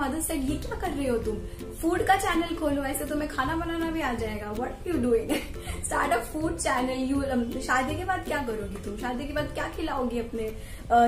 mother said, ये क्या कर रही हो तुम? फूड का चैनल खोलो, ऐसे तुम्हें खाना बनाना भी आ जाएगा. What you doing? Start a food channel. You शादी के बाद क्या करोगी तुम? शादी के बाद क्या खिलाओगी अपने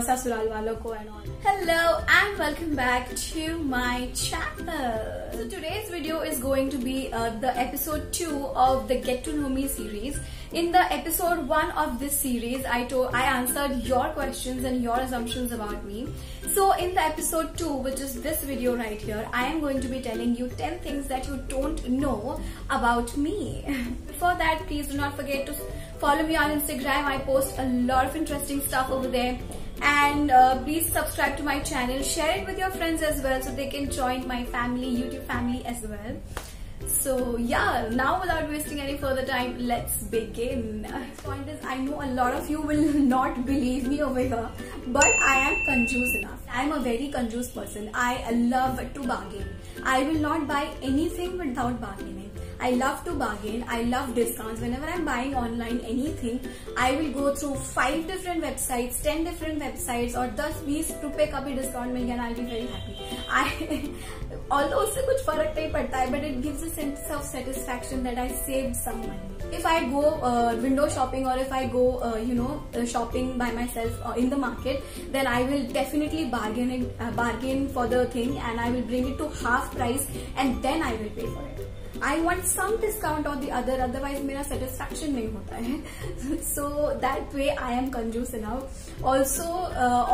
ससुराल वालों को and all? Hello and welcome back to my channel. So today's video is going to be the episode 2 of the Get to Know Me series. In the episode 1 of this series, I answered your questions and your assumptions about me. So in the episode 2, which is this video right here, I am going to be telling you 10 things that you don't know about me. Before that, please do not forget to follow me on Instagram. I post a lot of interesting stuff over there. And please subscribe to my channel, share it with your friends as well so they can join my family, YouTube family as well. So yeah, now without wasting any further time, let's begin. The point is, I know a lot of you will not believe me over here, but I am conjuice enough. I am a very conjuice person. I love to bargain. I will not buy anything without bargaining. I love to bargain. I love discounts. Whenever I'm buying online anything, I will go through 5 different websites, 10 different websites, or 10-20 रुपए का भी discount मिल गया, and I'll be very happy. Although उससे कुछ फर्क नहीं पड़ता है, but it gives a sense of satisfaction that I saved some money. If I go window shopping, or if I go shopping by myself in the market, then I will definitely bargain for the thing, and I will bring it to half price, and then I will pay for it. I want some discount or the other, otherwise मेरा satisfaction नहीं होता है. So that way I am conjuice enough. Also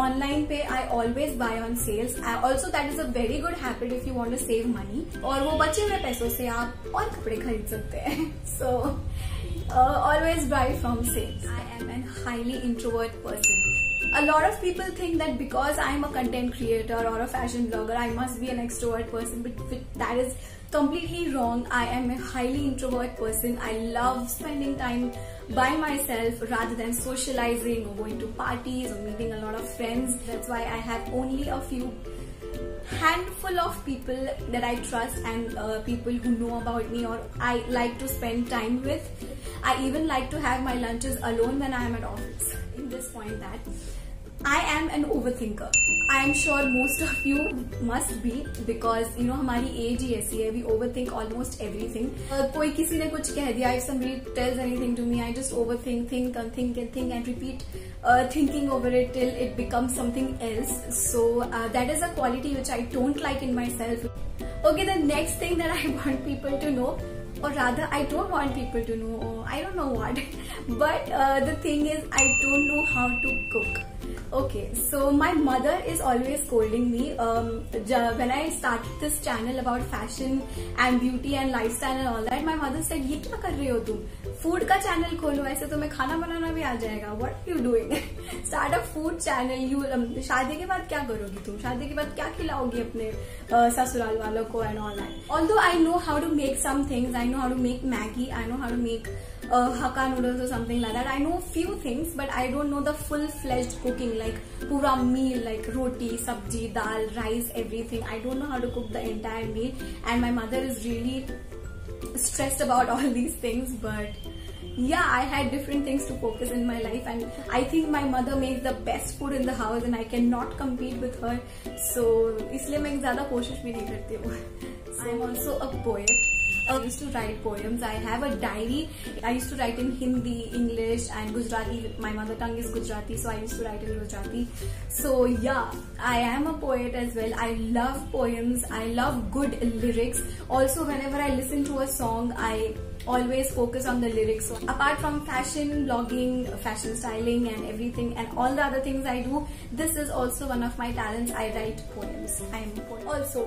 online पे I always buy on sales. Also that is a very good habit if you want to save money. और वो बचे हुए पैसों से आप और कपड़े खरीद सकते हैं. So always buy from sales. I am a highly introvert person. A lot of people think that because I am a content creator or a fashion blogger, I must be an extrovert person, but that is completely wrong. I am a highly introvert person. I love spending time by myself rather than socializing or going to parties or meeting a lot of friends. That's why I have only a few handful of people that I trust and people who know about me or I like to spend time with. I even like to have my lunches alone when I am at office. In this point that I am an overthinker. I am sure most of you must be because हमारी age ही ऐसी है. We overthink almost everything. कोई किसी ने कुछ कह दिया, if somebody tells anything to me, I just overthink, think and repeat thinking over it till it becomes something else. So that is a quality which I don't like in myself. Okay, the next thing that I want people to know, or rather I don't want people to know, I don't know what, but the thing is I don't know how to cook. Okay, so my mother is always scolding me when I started this channel about fashion and beauty and lifestyle and all that. My mother said, ये क्या कर रही हो तुम? Food का channel खोलो, ऐसे तुम्हें खाना बनाना भी आ जाएगा. What you doing? Start a food channel. You शादी के बाद क्या करोगी तुम? शादी के बाद क्या खिलाओगी अपने ससुराल वालों को and all that. Although I know how to make some things, I know how to make Maggi, I know how to make Hakka noodles or something like that. I know few things, but I don't know the full-fledged cooking, like pura meal, like roti, sabji, dal, rice, everything. I don't know how to cook the entire meal, and my mother is really stressed about all these things. But yeah, I had different things to focus in my life, and I think my mother makes the best food in the house, and I cannot compete with her. So इसलिए मैं ज़्यादा कोशिश भी नहीं करती हूँ. I am also a poet. I used to write poems. I have a diary. I used to write in Hindi, English and Gujarati. My mother tongue is Gujarati, so I used to write in Gujarati. So yeah, I am a poet as well. I love poems. I love good lyrics. Also, whenever I listen to a song, I always focus on the lyrics. So apart from fashion blogging, fashion styling and everything and all the other things I do, this is also one of my talents. I write poems. I am a poet. Also,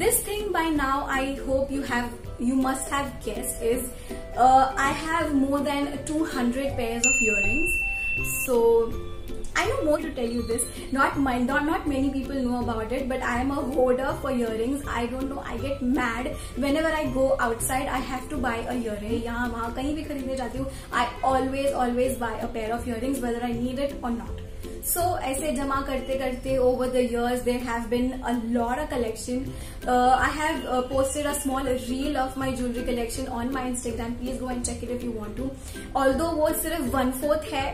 this thing by now I hope you must have guessed is I have more than 200 pairs of earrings. So I know more to tell you this. Not many people know about it, but I am a hoarder for earrings. I don't know. I get mad whenever I go outside. I have to buy a earring. यहाँ वहाँ कहीं भी खरीदने जाती हूँ. I always buy a pair of earrings whether I need it or not. So ऐसे जमा करते करते over the years there have been a lot of collection. I have posted a small reel of my jewelry collection on my Instagram. Please go and check it if you want to. Although वो सिर्फ 1/4 है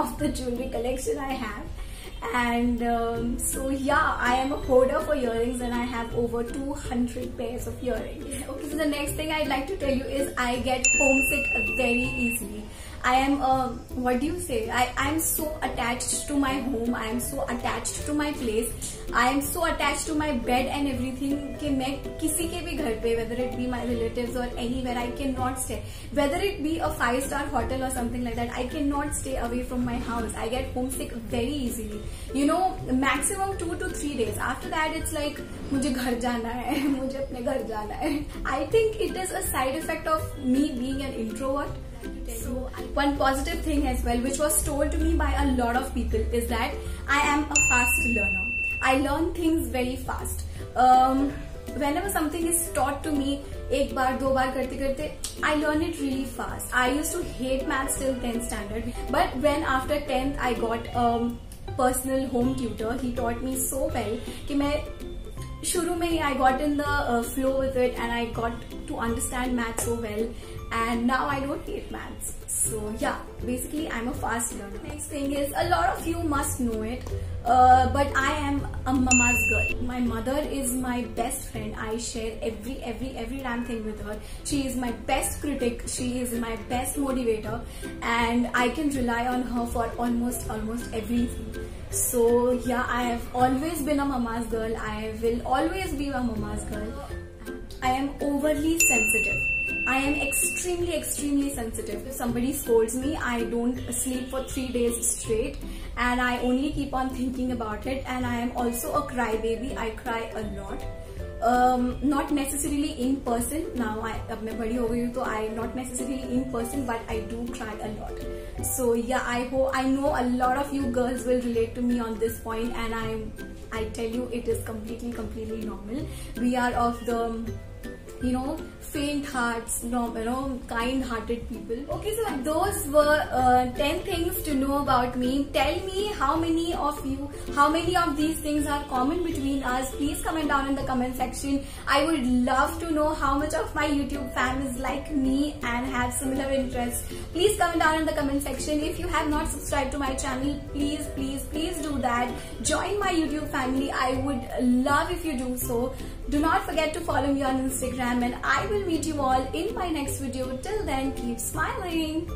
of the jewelry collection I have. And so yeah, I am a hoarder for earrings and I have over 200 pairs of earrings. Okay, so the next thing I'd like to tell you is I get homesick very easily. I am what do you say, I'm so attached to my home, I am so attached to my place, I am so attached to my bed and everything कि मैं किसी के भी घर पे, whether it be my relatives or anywhere, I cannot stay. Whether it be a 5-star hotel or something like that, I cannot stay away from my house. I get homesick very easily. You know, maximum 2 to 3 days. After that, it's like मुझे घर जाना है, मुझे अपने घर जाना है. I think it is a side effect of me being an introvert. So one positive thing as well, which was told to me by a lot of people, is that I am a fast learner. I learn things very fast. Whenever something is taught to me, एक बार दो बार करते करते, I learn it really fast. I used to hate maths till 10th standard, but when after 10th I got personal home tutor, he taught me so well कि मैं शुरू में ही I got in the flow with it and I got to understand maths so well, and now I don't hate maths. So yeah, basically I'm a fast learner. Next thing is, a lot of you must know it, but I am a mama's girl. My mother is my best friend. I share every damn thing with her. She is my best critic, she is my best motivator, and I can rely on her for almost everything. So yeah, I have always been a mama's girl. I will always be a mama's girl. I am overly sensitive. I am extremely sensitive. If somebody scolds me, I don't sleep for 3 days straight, and I only keep on thinking about it. And I am also a crybaby. I cry a lot. Not necessarily in person. Now अब मैं बड़ी हो गई हूँ, तो I not necessarily in person, but I do cry a lot. So yeah, I know a lot of you girls will relate to me on this point, and I tell you, it is completely normal. We are of the, you know, faint hearts, kind-hearted people. Okay, so those were 10 things to know about me. Tell me how many of these things are common between us. Please comment down in the comment section. I would love to know how much of my YouTube fam is like me and have similar interests. Please comment down in the comment section. If you have not subscribed to my channel, please do that. Join my YouTube family. I would love if you do so. Do not forget to follow me on Instagram, and I will meet you all in my next video. Till then, keep smiling.